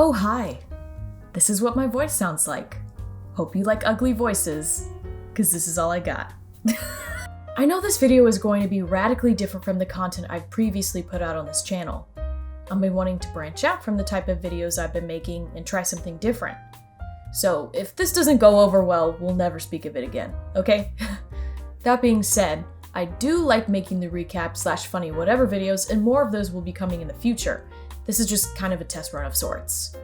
Oh hi! This is what my voice sounds like. Hope you like ugly voices, cause this is all I got. I know this video is going to be radically different from the content I've previously put out on this channel. I've been wanting to branch out from the type of videos I've been making and try something different. So if this doesn't go over well, we'll never speak of it again, okay? That being said, I do like making the recap / funny whatever videos, and more of those will be coming in the future. This is just kind of a test run of sorts.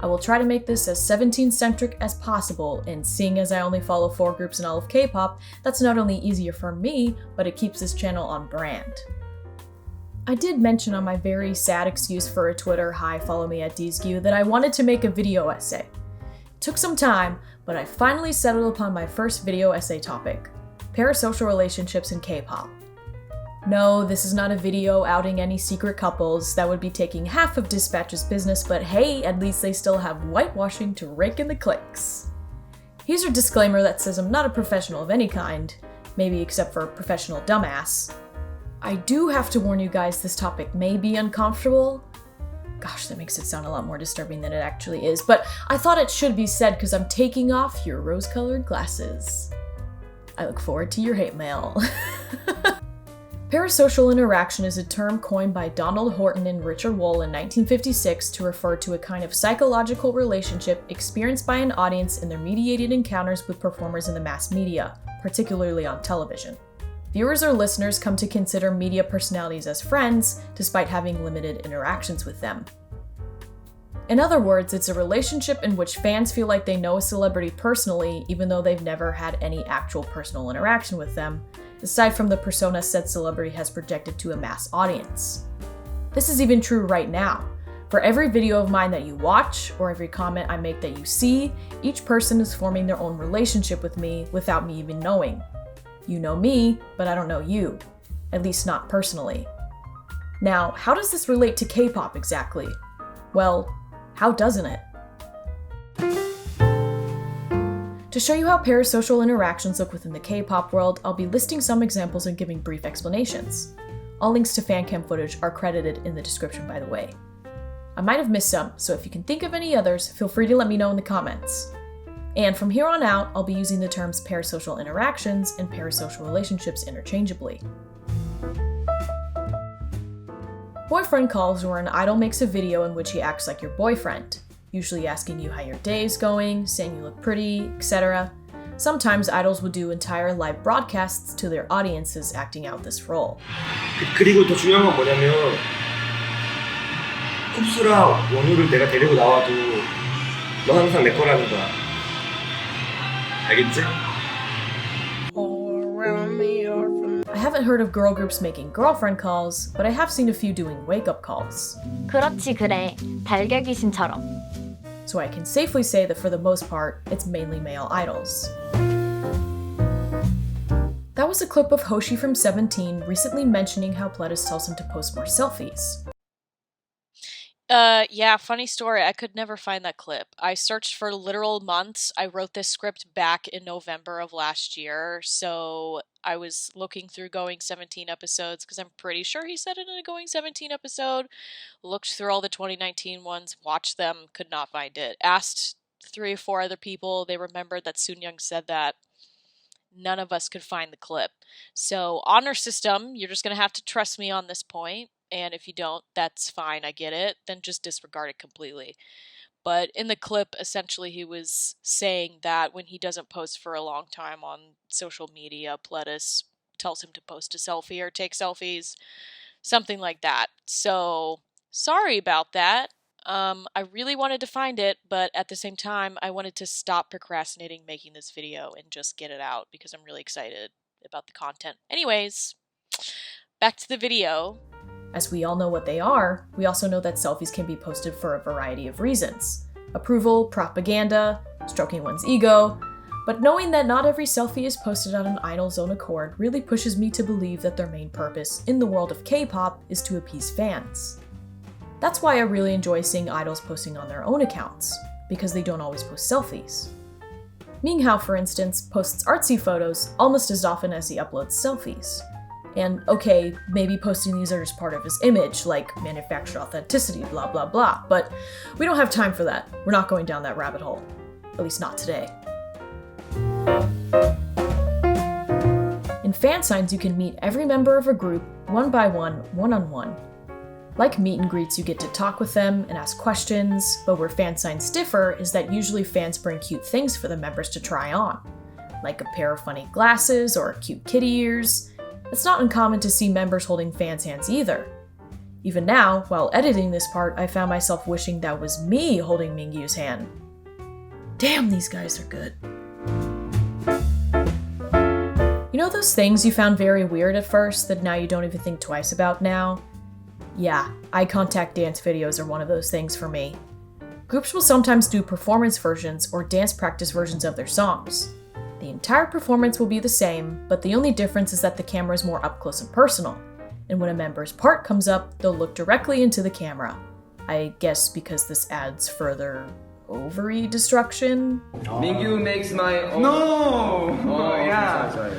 I will try to make this as 17-centric as possible, and seeing as I only follow 4 groups in all of K-pop, that's not only easier for me, but it keeps this channel on brand. I did mention on my very sad excuse for a Twitter "Hi, follow me at aegyo" that I wanted to make a video essay. It took some time, but I finally settled upon my first video essay topic: parasocial relationships in K-pop. No, this is not a video outing any secret couples. That would be taking half of Dispatch's business, but hey, at least they still have whitewashing to rake in the clicks. Here's a disclaimer that says I'm not a professional of any kind, maybe except for professional dumbass. I do have to warn you guys, this topic may be uncomfortable. Gosh, that makes it sound a lot more disturbing than it actually is, but I thought it should be said because I'm taking off your rose-colored glasses. I look forward to your hate mail. Parasocial interaction is a term coined by Donald Horton and Richard Wohl in 1956 to refer to a kind of psychological relationship experienced by an audience in their mediated encounters with performers in the mass media, particularly on television. Viewers or listeners come to consider media personalities as friends, despite having limited interactions with them. In other words, it's a relationship in which fans feel like they know a celebrity personally, even though they've never had any actual personal interaction with them, aside from the persona said celebrity has projected to a mass audience. This is even true right now. For every video of mine that you watch, or every comment I make that you see, each person is forming their own relationship with me without me even knowing. You know me, but I don't know you. At least not personally. Now, how does this relate to K-pop exactly? Well, how doesn't it? To show you how parasocial interactions look within the K-pop world, I'll be listing some examples and giving brief explanations. All links to fancam footage are credited in the description, by the way. I might have missed some, so if you can think of any others, feel free to let me know in the comments. And from here on out, I'll be using the terms parasocial interactions and parasocial relationships interchangeably. Boyfriend calls, where an idol makes a video in which he acts like your boyfriend, usually asking you how your day is going, saying you look pretty, etc. Sometimes idols will do entire live broadcasts to their audiences acting out this role. 그리고 더 중요한 건 뭐냐면 쿱스랑 원우를 내가 데리고 나와도 너 항상 내 거라는 거야. 알겠지? I haven't heard of girl groups making girlfriend calls, but I have seen a few doing wake-up calls. 그렇지 그래. 달걀 귀신처럼. So I can safely say that for the most part, it's mainly male idols. That was a clip of Hoshi from 17 recently mentioning how Pledis tells him to post more selfies. Yeah, funny story. I could never find that clip. I searched for literal months. I wrote this script back in November of last year, so I was looking through Going 17 episodes, because I'm pretty sure he said it in a Going 17 episode. Looked through all the 2019 ones, watched them, could not find it. Asked 3 or 4 other people, they remembered that Soonyoung said that. None of us could find the clip. So, honor system, you're just going to have to trust me on this point. And if you don't, that's fine, I get it. Then just disregard it completely. But in the clip, essentially he was saying that when he doesn't post for a long time on social media, Pledis tells him to post a selfie or take selfies. Something like that. So, sorry about that. I really wanted to find it, but at the same time, I wanted to stop procrastinating making this video and just get it out because I'm really excited about the content. Anyways, back to the video. As we all know what they are, we also know that selfies can be posted for a variety of reasons. Approval, propaganda, stroking one's ego. But knowing that not every selfie is posted on an idol's own accord really pushes me to believe that their main purpose in the world of K-pop is to appease fans. That's why I really enjoy seeing idols posting on their own accounts, because they don't always post selfies. Minghao, for instance, posts artsy photos almost as often as he uploads selfies. And okay, maybe posting these are just part of his image, like manufactured authenticity, blah blah blah, but we don't have time for that. We're not going down that rabbit hole. At least not today. In fan signs, you can meet every member of a group one by one, one-on-one. Like meet and greets, you get to talk with them and ask questions, but where fan signs differ is that usually fans bring cute things for the members to try on, like a pair of funny glasses or cute kitty ears. It's not uncommon to see members holding fans' hands either. Even now, while editing this part, I found myself wishing that was me holding Mingyu's hand. Damn, these guys are good. You know those things you found very weird at first that now you don't even think twice about now? Yeah, eye contact dance videos are one of those things for me. Groups will sometimes do performance versions or dance practice versions of their songs. The entire performance will be the same, but the only difference is that the camera is more up close and personal, and when a member's part comes up, they'll look directly into the camera. I guess because this adds further ovary destruction? Mingyu makes my own... No! Oh, yeah. Sorry.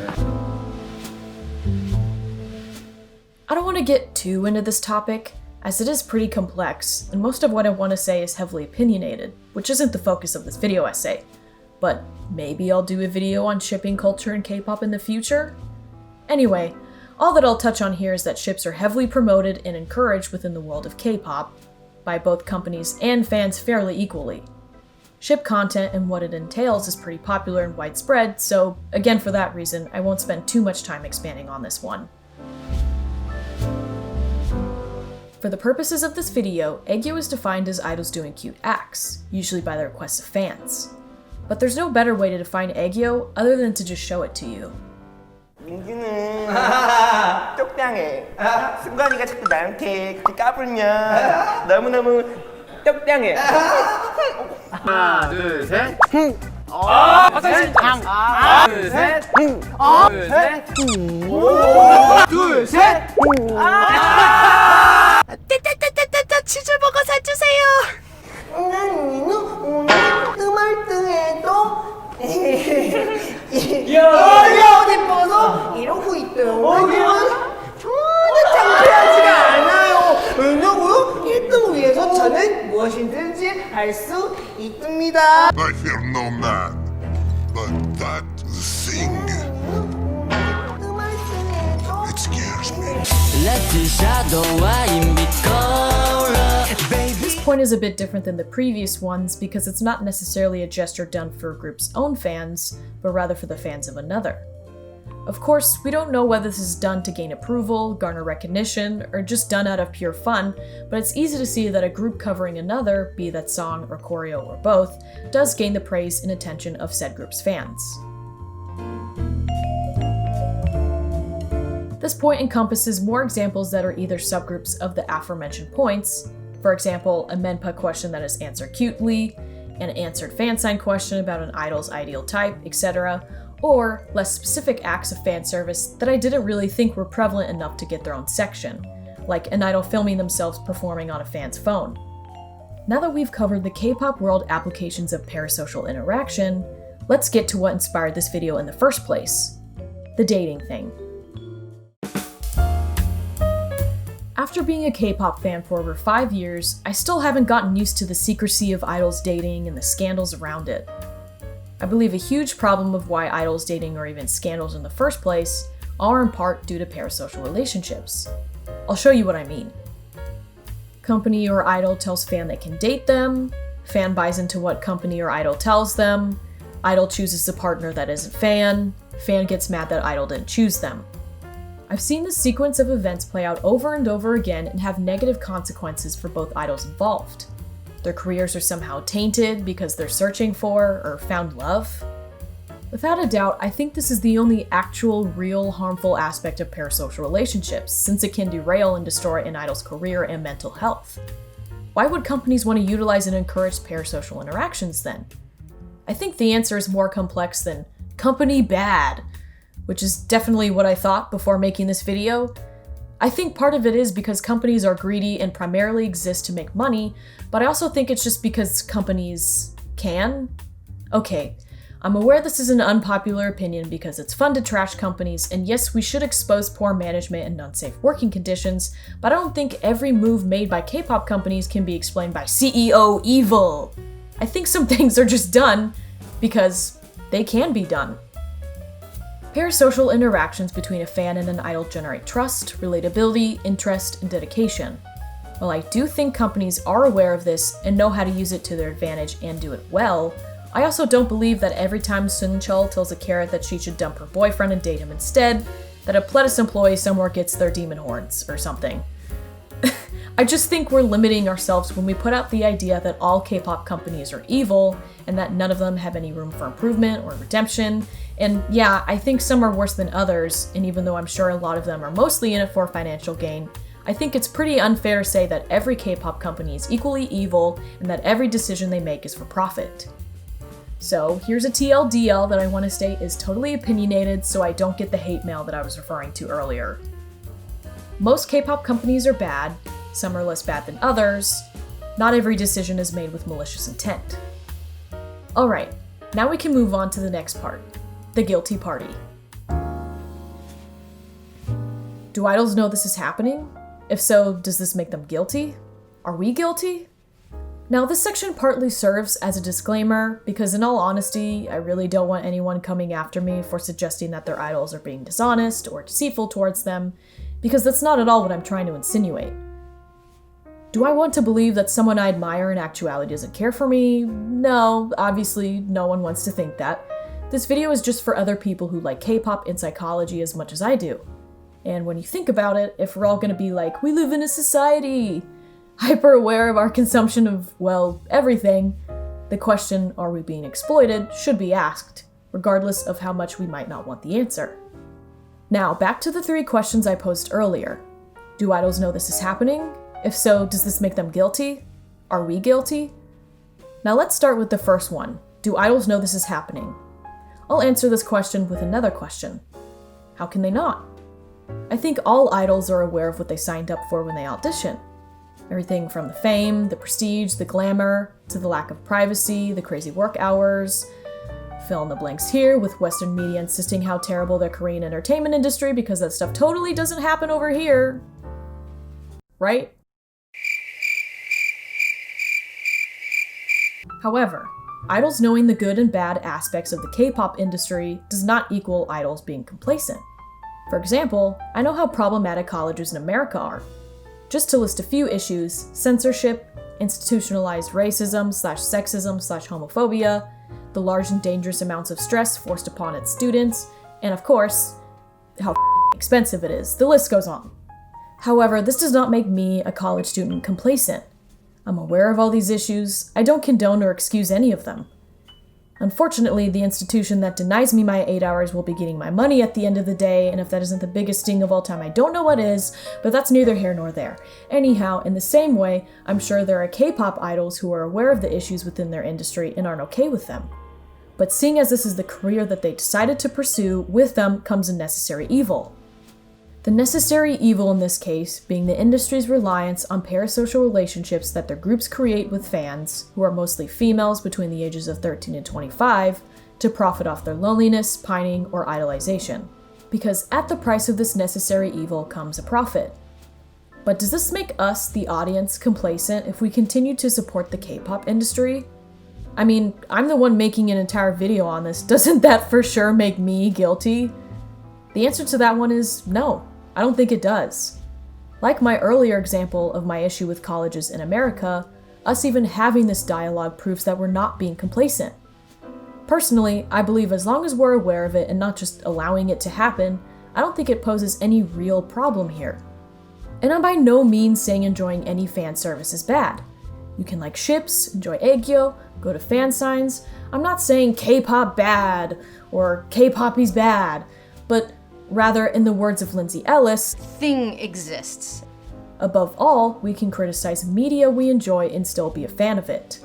I don't want to get too into this topic, as it is pretty complex, and most of what I want to say is heavily opinionated, which isn't the focus of this video essay. But maybe I'll do a video on shipping culture in K-pop in the future? Anyway, all that I'll touch on here is that ships are heavily promoted and encouraged within the world of K-pop, by both companies and fans fairly equally. Ship content and what it entails is pretty popular and widespread, so again for that reason, I won't spend too much time expanding on this one. For the purposes of this video, aegyo is defined as idols doing cute acts, usually by the request of fans. But there's no better way to define aegyo other than to just show it to you. 민규는 똑당해. 승관이가 자꾸 나한테 그렇게 까불면 너무너무 똑당해. 하나, 둘, 셋. 화장실 하나, 둘, 셋. 둘, 셋. 치즈버거 사주세요. 오늘 음알등에도 어디 벗어 이러고 있대요. 전혀 창피하지가 않아요. 왜냐고요? 1등 위해서 저는 무엇이든지 할 수 있습니다. I fear no man, but that thing, it scares me. This point is a bit different than the previous ones because it's not necessarily a gesture done for a group's own fans, but rather for the fans of another. Of course, we don't know whether this is done to gain approval, garner recognition, or just done out of pure fun, but it's easy to see that a group covering another, be that song or choreo or both, does gain the praise and attention of said group's fans. This point encompasses more examples that are either subgroups of the aforementioned points, for example, a menpa question that is answered cutely, an answered fan sign question about an idol's ideal type, etc., or less specific acts of fan service that I didn't really think were prevalent enough to get their own section, like an idol filming themselves performing on a fan's phone. Now that we've covered the K-pop world applications of parasocial interaction, let's get to what inspired this video in the first place: the dating thing. After being a K-pop fan for over 5 years, I still haven't gotten used to the secrecy of idols dating and the scandals around it. I believe a huge problem of why idols dating or even scandals in the first place are in part due to parasocial relationships. I'll show you what I mean. Company or idol tells fan they can date them, fan buys into what company or idol tells them, idol chooses a partner that isn't fan gets mad that idol didn't choose them. I've seen this sequence of events play out over and over again and have negative consequences for both idols involved. Their careers are somehow tainted because they're searching for or found love. Without a doubt, I think this is the only actual, real, harmful aspect of parasocial relationships, since it can derail and destroy an idol's career and mental health. Why would companies want to utilize and encourage parasocial interactions then? I think the answer is more complex than company bad, which is definitely what I thought before making this video. I think part of it is because companies are greedy and primarily exist to make money, but I also think it's just because companies can. Okay, I'm aware this is an unpopular opinion because it's fun to trash companies, and yes, we should expose poor management and unsafe working conditions, but I don't think every move made by K-pop companies can be explained by CEO evil. I think some things are just done because they can be done. Parasocial interactions between a fan and an idol generate trust, relatability, interest, and dedication. While I do think companies are aware of this and know how to use it to their advantage and do it well, I also don't believe that every time Seungkwan tells a carrot that she should dump her boyfriend and date him instead, that a Pledis employee somewhere gets their demon horns or something. I just think we're limiting ourselves when we put out the idea that all K-pop companies are evil and that none of them have any room for improvement or redemption. And yeah, I think some are worse than others, and even though I'm sure a lot of them are mostly in it for financial gain, I think it's pretty unfair to say that every K-pop company is equally evil and that every decision they make is for profit. So here's a TLDL that I want to state is totally opinionated so I don't get the hate mail that I was referring to earlier. Most K-pop companies are bad, some are less bad than others. Not every decision is made with malicious intent. Alright, now we can move on to the next part, the guilty party. Do idols know this is happening? If so, does this make them guilty? Are we guilty? Now, this section partly serves as a disclaimer because in all honesty, I really don't want anyone coming after me for suggesting that their idols are being dishonest or deceitful towards them, because that's not at all what I'm trying to insinuate. Do I want to believe that someone I admire in actuality doesn't care for me? No, obviously no one wants to think that. This video is just for other people who like K-pop and psychology as much as I do. And when you think about it, if we're all gonna be like, we live in a society, hyper aware of our consumption of, well, everything, the question, are we being exploited, should be asked, regardless of how much we might not want the answer. Now, back to the 3 questions I posed earlier. Do idols know this is happening? If so, does this make them guilty? Are we guilty? Now let's start with the first one. Do idols know this is happening? I'll answer this question with another question. How can they not? I think all idols are aware of what they signed up for when they audition. Everything from the fame, the prestige, the glamour, to the lack of privacy, the crazy work hours. Fill in the blanks here with Western media insisting how terrible the Korean entertainment industry because that stuff totally doesn't happen over here. Right? However, idols knowing the good and bad aspects of the K-pop industry does not equal idols being complacent. For example, I know how problematic colleges in America are. Just to list a few issues: censorship, institutionalized racism/sexism/homophobia, the large and dangerous amounts of stress forced upon its students, and of course, how expensive it is. The list goes on. However, this does not make me, a college student, complacent. I'm aware of all these issues. I don't condone or excuse any of them. Unfortunately, the institution that denies me my 8 hours will be getting my money at the end of the day, and if that isn't the biggest sting of all time, I don't know what is, but that's neither here nor there. Anyhow, in the same way, I'm sure there are K-pop idols who are aware of the issues within their industry and aren't okay with them. But seeing as this is the career that they decided to pursue, with them comes a necessary evil. The necessary evil in this case being the industry's reliance on parasocial relationships that their groups create with fans, who are mostly females between the ages of 13 and 25, to profit off their loneliness, pining, or idolization. Because at the price of this necessary evil comes a profit. But does this make us, the audience, complacent if we continue to support the K-pop industry? I mean, I'm the one making an entire video on this. Doesn't that for sure make me guilty? The answer to that one is no. I don't think it does. Like my earlier example of my issue with colleges in America, us even having this dialogue proves that we're not being complacent. Personally, I believe as long as we're aware of it and not just allowing it to happen, I don't think it poses any real problem here. And I'm by no means saying enjoying any fan service is bad. You can like ships, enjoy aegyo, go to fan signs. I'm not saying K-pop bad or K-poppy's bad, but rather, in the words of Lindsay Ellis, Thing exists. Above all, we can criticize media we enjoy and still be a fan of it.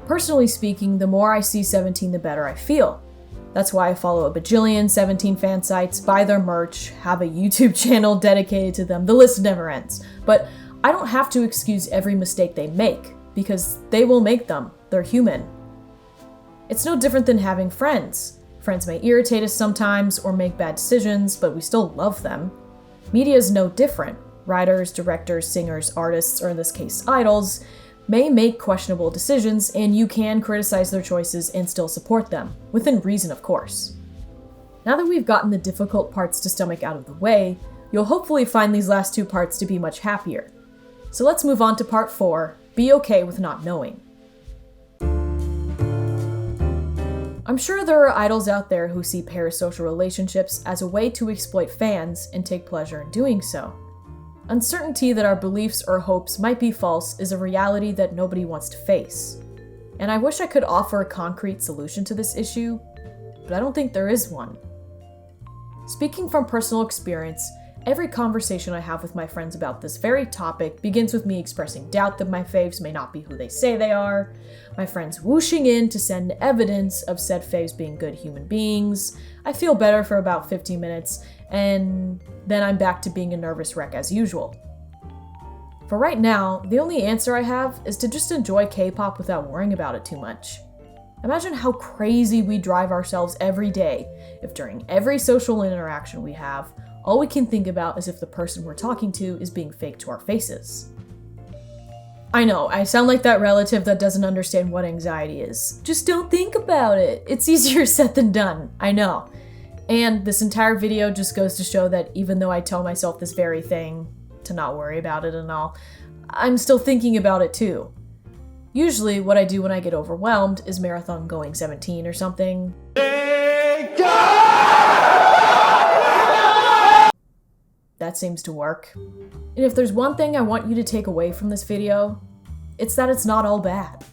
Personally speaking, the more I see 17, the better I feel. That's why I follow a bajillion 17 fan sites, buy their merch, have a YouTube channel dedicated to them. The list never ends. But I don't have to excuse every mistake they make, because they will make them. They're human. It's no different than having friends. Friends may irritate us sometimes or make bad decisions, but we still love them. Media is no different. Writers, directors, singers, artists, or in this case, idols, may make questionable decisions, and you can criticize their choices and still support them, within reason, of course. Now that we've gotten the difficult parts to stomach out of the way, you'll hopefully find these last two parts to be much happier. So let's move on to part 4, be okay with not knowing. I'm sure there are idols out there who see parasocial relationships as a way to exploit fans and take pleasure in doing so. Uncertainty that our beliefs or hopes might be false is a reality that nobody wants to face. And I wish I could offer a concrete solution to this issue, but I don't think there is one. Speaking from personal experience, every conversation I have with my friends about this very topic begins with me expressing doubt that my faves may not be who they say they are, my friends whooshing in to send evidence of said faves being good human beings. I feel better for about 15 minutes, and then I'm back to being a nervous wreck as usual. For right now, the only answer I have is to just enjoy K-pop without worrying about it too much. Imagine how crazy we drive ourselves every day if during every social interaction we have, all we can think about is if the person we're talking to is being fake to our faces. I know, I sound like that relative that doesn't understand what anxiety is. Just don't think about it. It's easier said than done, I know. And this entire video just goes to show that even though I tell myself this very thing, to not worry about it and all, I'm still thinking about it too. Usually what I do when I get overwhelmed is marathon going 17 or something. That seems to work. And if there's one thing I want you to take away from this video, it's that it's not all bad.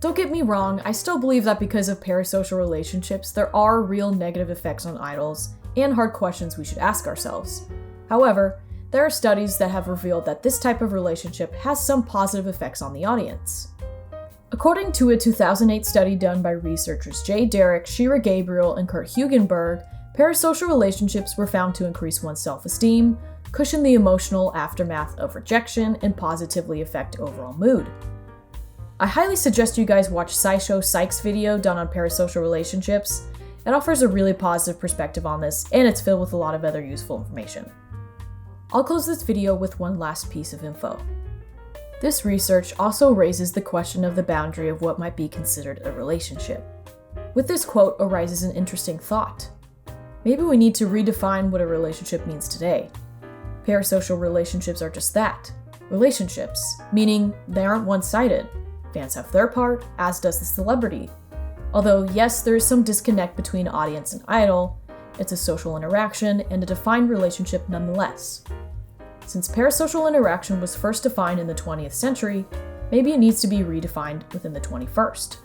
Don't get me wrong, I still believe that because of parasocial relationships, there are real negative effects on idols and hard questions we should ask ourselves. However, there are studies that have revealed that this type of relationship has some positive effects on the audience. According to a 2008 study done by researchers Jay Derrick, Shira Gabriel, and Kurt Hugenberg, parasocial relationships were found to increase one's self-esteem, cushion the emotional aftermath of rejection, and positively affect overall mood. I highly suggest you guys watch SciShow Psych's video done on parasocial relationships. It offers a really positive perspective on this, and it's filled with a lot of other useful information. I'll close this video with one last piece of info. This research also raises the question of the boundary of what might be considered a relationship. With this quote arises an interesting thought. Maybe we need to redefine what a relationship means today. Parasocial relationships are just that, relationships, meaning they aren't one-sided. Fans have their part, as does the celebrity. Although yes, there is some disconnect between audience and idol, it's a social interaction and a defined relationship nonetheless. Since parasocial interaction was first defined in the 20th century, maybe it needs to be redefined within the 21st.